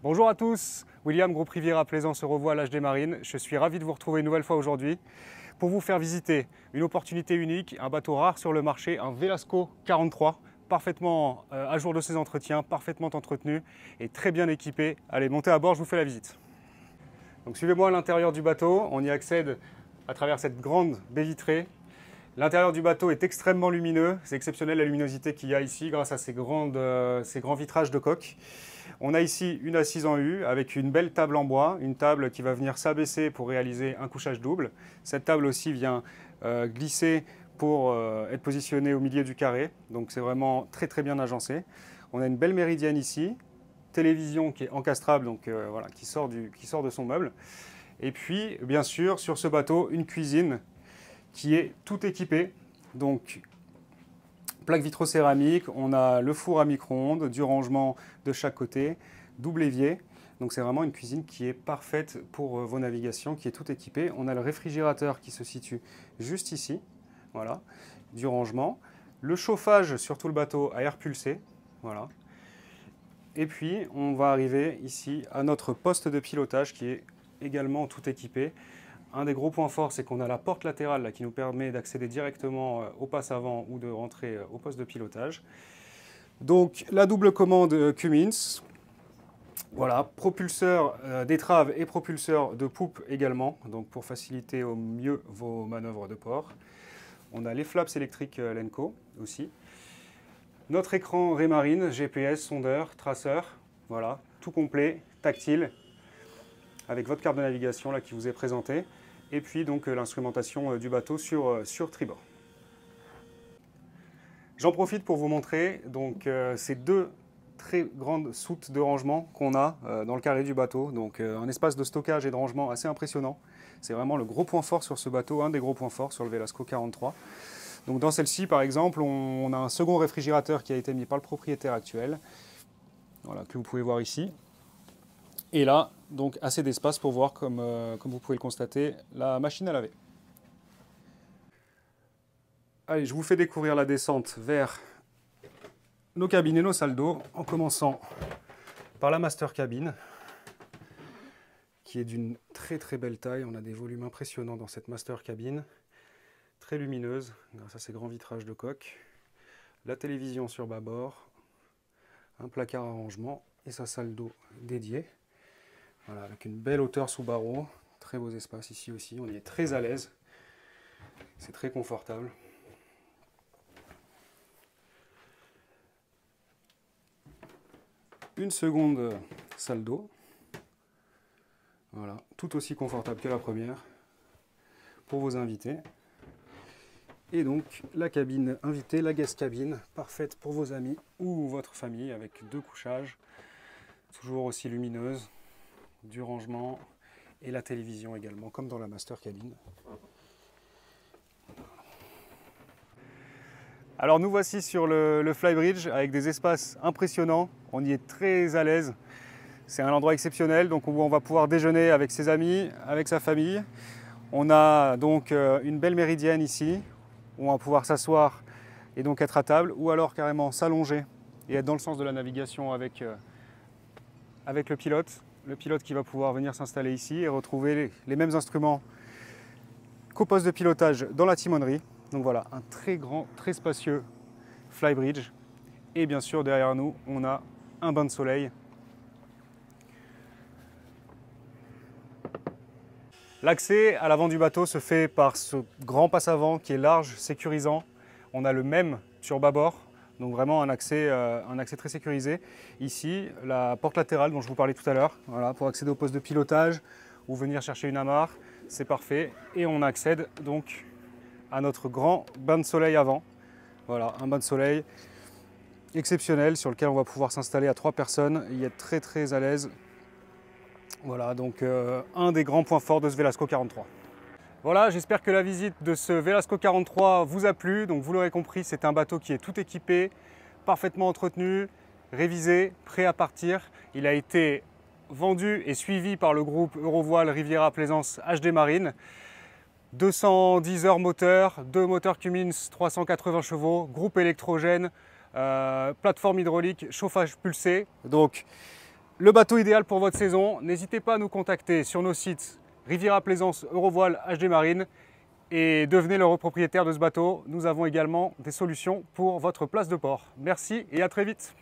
Bonjour à tous, William, Groupe Riviera Plaisance se revoit à l'HD Marine. Je suis ravi de vous retrouver une nouvelle fois aujourd'hui pour vous faire visiter une opportunité unique, un bateau rare sur le marché, un Velasco 43, parfaitement à jour de ses entretiens, parfaitement entretenu et très bien équipé. Allez, montez à bord, je vous fais la visite. Donc suivez-moi à l'intérieur du bateau, on y accède à travers cette grande baie vitrée. L'intérieur du bateau est extrêmement lumineux, c'est exceptionnel la luminosité qu'il y a ici grâce à ces grands vitrages de coque. On a ici une assise en U avec une belle table en bois, une table qui va venir s'abaisser pour réaliser un couchage double. Cette table aussi vient glisser pour être positionnée au milieu du carré, donc c'est vraiment très bien agencé. On a une belle méridienne ici, télévision qui est encastrable, donc voilà, qui sort de son meuble. Et puis bien sûr sur ce bateau une cuisine qui est tout équipée, donc plaque vitrocéramique, on a le four à micro-ondes, du rangement de chaque côté, double évier. Donc c'est vraiment une cuisine qui est parfaite pour vos navigations, qui est tout équipée. On a le réfrigérateur qui se situe juste ici, voilà, du rangement. Le chauffage sur tout le bateau à air pulsé, voilà. Et puis on va arriver ici à notre poste de pilotage qui est également tout équipé. Un des gros points forts, c'est qu'on a la porte latérale là, qui nous permet d'accéder directement au passe avant ou de rentrer au poste de pilotage. Donc la double commande Cummins, voilà, propulseur d'étrave et propulseur de poupe également, donc pour faciliter au mieux vos manœuvres de port. On a les flaps électriques Lenco aussi. Notre écran Raymarine, GPS, sondeur, traceur, voilà, tout complet, tactile, avec votre carte de navigation là, qui vous est présentée. Et puis donc l'instrumentation du bateau sur tribord. J'en profite pour vous montrer donc, ces deux très grandes soutes de rangement qu'on a dans le carré du bateau. Donc un espace de stockage et de rangement assez impressionnant. C'est vraiment le gros point fort sur ce bateau, un des gros points forts sur le Velasco 43. Donc dans celle-ci par exemple, on a un second réfrigérateur qui a été mis par le propriétaire actuel, voilà, que vous pouvez voir ici. Et là, donc assez d'espace pour voir, comme vous pouvez le constater, la machine à laver. Allez, je vous fais découvrir la descente vers nos cabines et nos salles d'eau, en commençant par la master cabine, qui est d'une très belle taille. On a des volumes impressionnants dans cette master cabine, très lumineuse, grâce à ces grands vitrages de coque. La télévision sur bâbord, un placard à rangement et sa salle d'eau dédiée. Voilà, avec une belle hauteur sous barreau, très beaux espaces ici aussi, on y est très à l'aise, c'est très confortable. Une seconde salle d'eau, voilà, tout aussi confortable que la première pour vos invités. Et donc la cabine invitée, la guest cabine, parfaite pour vos amis ou votre famille avec deux couchages, toujours aussi lumineuse. Du rangement et la télévision également, comme dans la master cabine. Alors nous voici sur le Flybridge avec des espaces impressionnants. On y est très à l'aise. C'est un endroit exceptionnel, donc où on va pouvoir déjeuner avec ses amis, avec sa famille. On a donc une belle méridienne ici, où on va pouvoir s'asseoir et donc être à table, ou alors carrément s'allonger et être dans le sens de la navigation avec le pilote. Le pilote qui va pouvoir venir s'installer ici et retrouver les mêmes instruments qu'au poste de pilotage dans la timonerie. Donc voilà, un très grand, très spacieux Flybridge. Et bien sûr, derrière nous, on a un bain de soleil. L'accès à l'avant du bateau se fait par ce grand passe-avant qui est large, sécurisant. On a le même sur bâbord. Donc vraiment un accès très sécurisé. Ici, la porte latérale dont je vous parlais tout à l'heure, voilà, pour accéder au poste de pilotage ou venir chercher une amarre, c'est parfait. Et on accède donc à notre grand bain de soleil avant. Voilà, un bain de soleil exceptionnel sur lequel on va pouvoir s'installer à 3 personnes et y être très à l'aise. Voilà, donc un des grands points forts de ce Velasco 43. Voilà, j'espère que la visite de ce Velasco 43 vous a plu. Donc vous l'aurez compris, c'est un bateau qui est tout équipé, parfaitement entretenu, révisé, prêt à partir. Il a été vendu et suivi par le groupe Eurovoile Riviera Plaisance HD Marine. 210 heures moteur, 2 moteurs Cummins 380 chevaux, groupe électrogène, plateforme hydraulique, chauffage pulsé. Donc le bateau idéal pour votre saison. N'hésitez pas à nous contacter sur nos sites Riviera Plaisance, Eurovoile, HD Marine et devenez le propriétaire de ce bateau. Nous avons également des solutions pour votre place de port. Merci et à très vite.